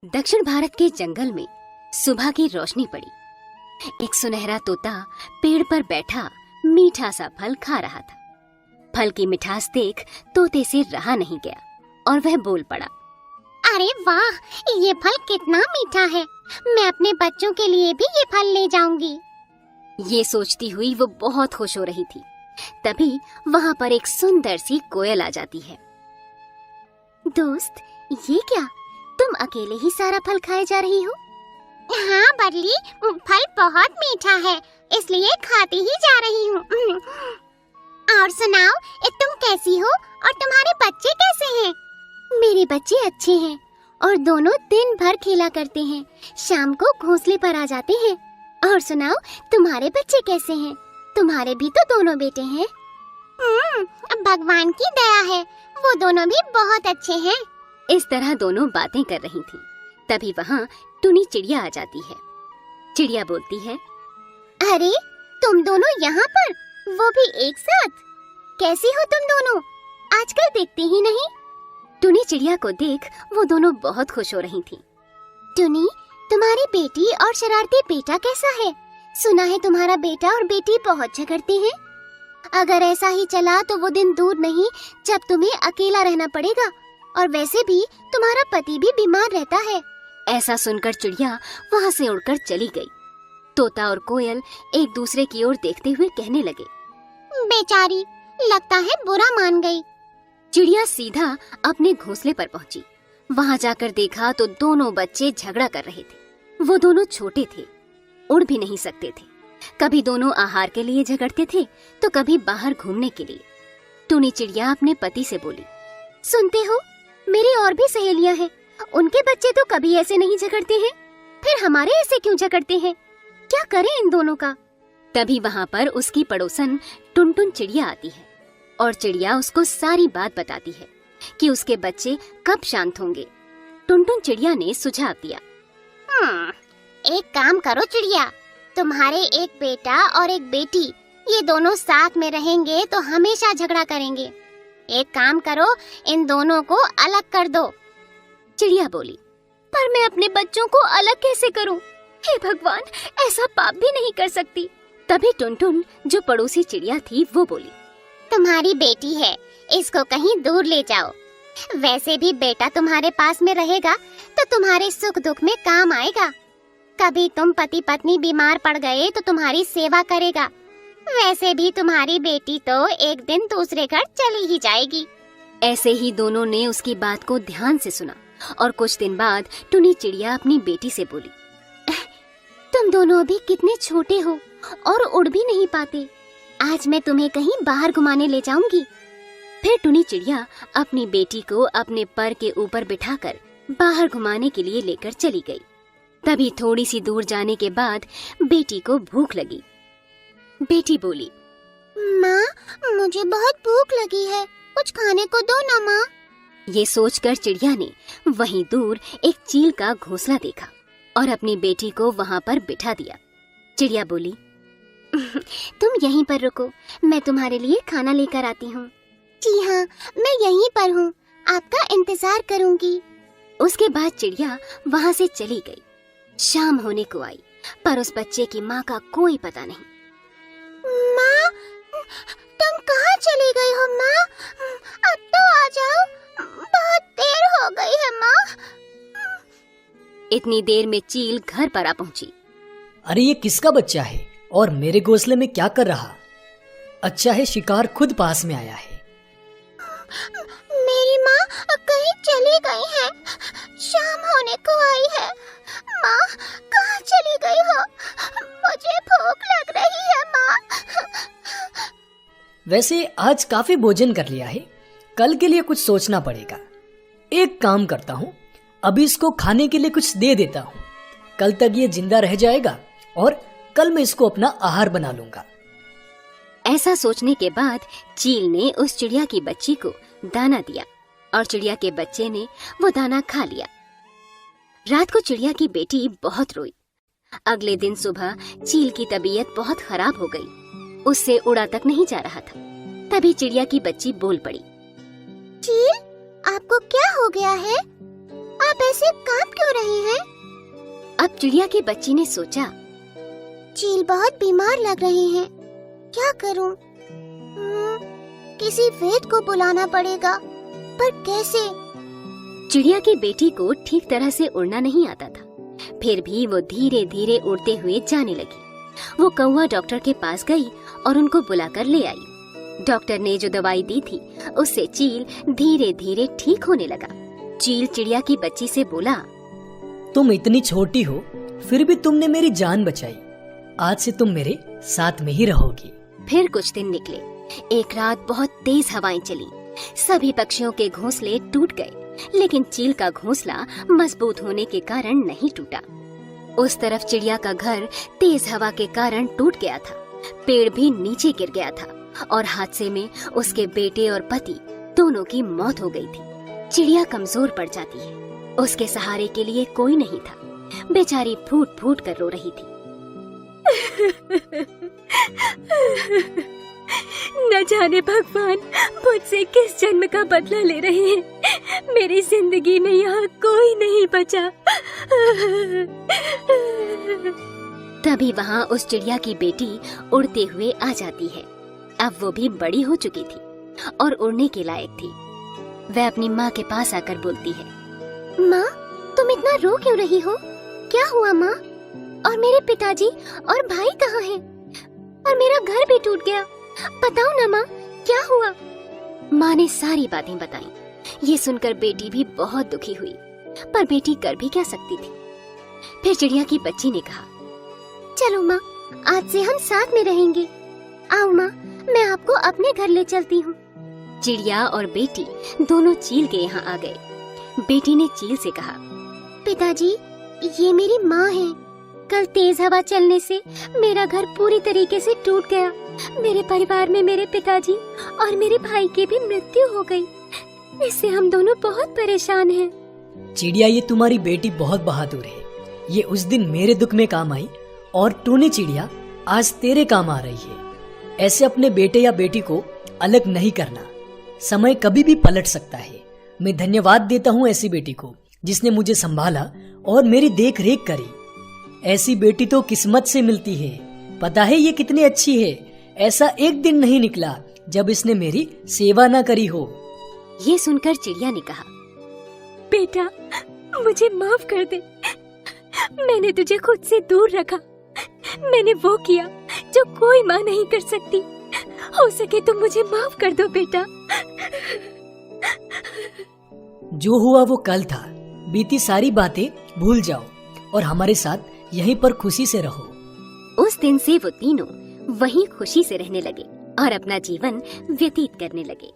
दक्षिण भारत के जंगल में सुबह की रोशनी पड़ी। एक सुनहरा तोता पेड़ पर बैठा मीठा सा फल खा रहा था। फल की मिठास देख तोते से रहा नहीं गया और वह बोल पड़ा, अरे वाह, ये फल कितना मीठा है। मैं अपने बच्चों के लिए भी ये फल ले जाऊंगी। ये सोचती हुई वो बहुत खुश हो रही थी। तभी वहाँ पर एक सुंदर सी कोयल आ जाती है। दोस्त, ये क्या, तुम अकेले ही सारा फल खाए जा रही हो? हाँ बरली, फल बहुत मीठा है, इसलिए खाती ही जा रही हूँ। और सुनाओ, तुम कैसी हो और तुम्हारे बच्चे कैसे हैं? मेरे बच्चे अच्छे हैं और दोनों दिन भर खेला करते हैं। शाम को घोंसले पर आ जाते हैं। और सुनाओ, तुम्हारे बच्चे कैसे हैं? तुम्हारे भी तो दोनों बेटे हैं। भगवान की दया है, वो दोनों भी बहुत अच्छे हैं। इस तरह दोनों बातें कर रही थीं। तभी वहाँ टुनी चिड़िया आ जाती है। चिड़िया बोलती है, अरे तुम दोनों यहाँ पर, वो भी एक साथ। कैसी हो तुम दोनों? आजकल देखते ही नहीं। टुनी चिड़िया को देख वो दोनों बहुत खुश हो रही थीं। टुनी, तुम्हारी बेटी और शरारती बेटा कैसा है? सुना है तुम्हारा बेटा और बेटी बहुत झगड़ते हैं। अगर ऐसा ही चला तो वो दिन दूर नहीं जब तुम्हें अकेला रहना पड़ेगा। और वैसे भी तुम्हारा पति भी बीमार रहता है। ऐसा सुनकर चिड़िया वहाँ से उड़कर चली गई। तोता और कोयल एक दूसरे की ओर देखते हुए कहने लगे, बेचारी, लगता है बुरा मान गई। चिड़िया सीधा अपने घोंसले पर पहुंची। वहाँ जाकर देखा तो दोनों बच्चे झगड़ा कर रहे थे। वो दोनों छोटे थे, उड़ भी नहीं सकते थे। कभी दोनों आहार के लिए झगड़ते थे तो कभी बाहर घूमने के लिए। टुनी चिड़िया अपने पति से बोली, सुनते हो, मेरी और भी सहेलियां हैं, उनके बच्चे तो कभी ऐसे नहीं झगड़ते हैं, फिर हमारे ऐसे क्यों झगड़ते हैं? क्या करें इन दोनों का? तभी वहाँ पर उसकी पड़ोसन टुनटुन चिड़िया आती है और चिड़िया उसको सारी बात बताती है कि उसके बच्चे कब शांत होंगे। टुनटुन चिड़िया ने सुझाव दिया, एक काम करो चिड़िया, तुम्हारे एक बेटा और एक बेटी, ये दोनों साथ में रहेंगे तो हमेशा झगड़ा करेंगे। एक काम करो, इन दोनों को अलग कर दो। चिड़िया बोली, पर मैं अपने बच्चों को अलग कैसे करूं? हे भगवान, ऐसा पाप भी नहीं कर सकती। तभी टुनटुन, जो पड़ोसी चिड़िया थी, वो बोली, तुम्हारी बेटी है, इसको कहीं दूर ले जाओ। वैसे भी बेटा तुम्हारे पास में रहेगा तो तुम्हारे सुख दुख में काम आएगा। कभी तुम पति पत्नी बीमार पड़ गए तो तुम्हारी सेवा करेगा। वैसे भी तुम्हारी बेटी तो एक दिन दूसरे घर चली ही जाएगी। ऐसे ही दोनों ने उसकी बात को ध्यान से सुना और कुछ दिन बाद टुनी चिड़िया अपनी बेटी से बोली, तुम दोनों अभी कितने छोटे हो और उड़ भी नहीं पाते। आज मैं तुम्हें कहीं बाहर घुमाने ले जाऊंगी। फिर टुनी चिड़िया अपनी बेटी को अपने पर के ऊपर बिठाकर बाहर घुमाने के लिए लेकर चली गई। तभी थोड़ी सी दूर जाने के बाद बेटी को भूख लगी। बेटी बोली, माँ, मुझे बहुत भूख लगी है, कुछ खाने को दो ना माँ। ये सोचकर चिड़िया ने वहीं दूर एक चील का घोंसला देखा और अपनी बेटी को वहाँ पर बिठा दिया। चिड़िया बोली, तुम यहीं पर रुको, मैं तुम्हारे लिए खाना लेकर आती हूँ। जी हाँ, मैं यहीं पर हूँ, आपका इंतजार करूँगी। उसके बाद चिड़िया वहाँ से चली गई। शाम होने को आई, पर उस बच्चे की माँ का कोई पता नहीं। माँ, तुम कहाँ चली गई हो माँ? अब तो आ जाओ, बहुत देर हो गई है माँ। इतनी देर में चील घर पर आ पहुंची। अरे ये किसका बच्चा है और मेरे घोंसले में क्या कर रहा? अच्छा है शिकार खुद पास में आया है। मेरी माँ कहीं चली गई है, शाम होने को आई है। माँ, कहाँ चली गई हो? मुझे भूख लग रही है माँ। वैसे आज काफी भोजन कर लिया है, कल के लिए कुछ सोचना पड़ेगा। एक काम करता हूँ, अभी इसको खाने के लिए कुछ दे देता हूँ। कल तक ये जिंदा रह जाएगा और कल मैं इसको अपना आहार बना लूंगा। ऐसा सोचने के बाद चील ने उस चिड़िया की बच्ची को दाना दिया और चिड़िया के बच्चे ने वो दाना खा लिया। रात को चिड़िया की बेटी बहुत रोई। अगले दिन सुबह चील की तबीयत बहुत खराब हो गई, उससे उड़ा तक नहीं जा रहा था। तभी चिड़िया की बच्ची बोल पड़ी, चील, आपको क्या हो गया है? आप ऐसे कांप क्यों रहे अब चिड़िया के बच्ची ने सोचा, चील बहुत बीमार लग रहे हैं, क्या करूं? किसी वैद्य को बुलाना पड़ेगा, पर कैसे? चिड़िया की बेटी को ठीक तरह से उड़ना नहीं आता था, फिर भी वो धीरे धीरे उड़ते हुए जाने लगी। वो कौवा डॉक्टर के पास गई और उनको बुलाकर ले आई। डॉक्टर ने जो दवाई दी थी उससे चील धीरे धीरे ठीक होने लगा। चील चिड़िया की बच्ची से बोला, तुम इतनी छोटी हो, फिर भी तुमने मेरी जान बचाई। आज से तुम मेरे साथ में ही रहोगी। फिर कुछ दिन निकले। एक रात बहुत तेज हवाएं चली, सभी पक्षियों के घोंसले टूट गए, लेकिन चील का घोंसला मजबूत होने के कारण नहीं टूटा। उस तरफ चिड़िया का घर तेज हवा के कारण टूट गया था, पेड़ भी नीचे गिर गया था और हादसे में उसके बेटे और पति दोनों की मौत हो गई थी। चिड़िया कमजोर पड़ जाती है, उसके सहारे के लिए कोई नहीं था। बेचारी फूट फूट कर रो रही थी। न जाने भगवान मुझसे किस जन्म का बदला ले रहे हैं। मेरी जिंदगी में यहाँ कोई नहीं बचा। तभी वहाँ उस चिड़िया की बेटी उड़ते हुए आ जाती है। अब वो भी बड़ी हो चुकी थी और उड़ने के लायक थी। वह अपनी माँ के पास आकर बोलती है, माँ, तुम इतना रो क्यों रही हो? क्या हुआ माँ? और मेरे पिताजी और भाई कहाँ हैं? और मेरा घर भी टूट गया, बताओ ना माँ, क्या हुआ? माँ ने सारी बातें बताई। ये सुनकर बेटी भी बहुत दुखी हुई, पर बेटी कर भी क्या सकती थी। फिर चिड़िया की बच्ची ने कहा, चलो माँ, आज से हम साथ में रहेंगे। आओ माँ, मैं आपको अपने घर ले चलती हूँ। चिड़िया और बेटी दोनों चील के यहाँ आ गए। बेटी ने चील से कहा, पिताजी, ये मेरी माँ है। कल तेज हवा चलने से मेरा घर पूरी तरीके से टूट गया। मेरे परिवार में मेरे पिताजी और मेरे भाई की भी मृत्यु हो गई। इससे हम दोनों बहुत परेशान हैं। चिड़िया, ये तुम्हारी बेटी बहुत बहादुर है। ये उस दिन मेरे दुख में काम आई और टूनी चिड़िया आज तेरे काम आ रही है। ऐसे अपने बेटे या बेटी को अलग नहीं करना। समय कभी भी पलट सकता है। मैं धन्यवाद देता हूँ ऐसी बेटी को जिसने मुझे संभाला और मेरी देख रेख करी। ऐसी बेटी तो किस्मत से मिलती है। पता है ये कितनी अच्छी है। ऐसा एक दिन नहीं निकला जब इसने मेरी सेवा न करी हो। ये सुनकर चिड़िया ने कहा, बेटा, मुझे माफ कर दे। मैंने तुझे खुद से दूर रखा। मैंने वो किया जो कोई माँ नहीं कर सकती। हो सके तो मुझे माफ कर दो बेटा। जो हुआ वो कल था। बीती सारी बातें भूल जाओ और हमारे साथ यहीं पर खुशी से रहो। उस दिन से वो तीनों वहीं खुशी से रहने लगे और अपना जीवन व्यतीत करने लगे।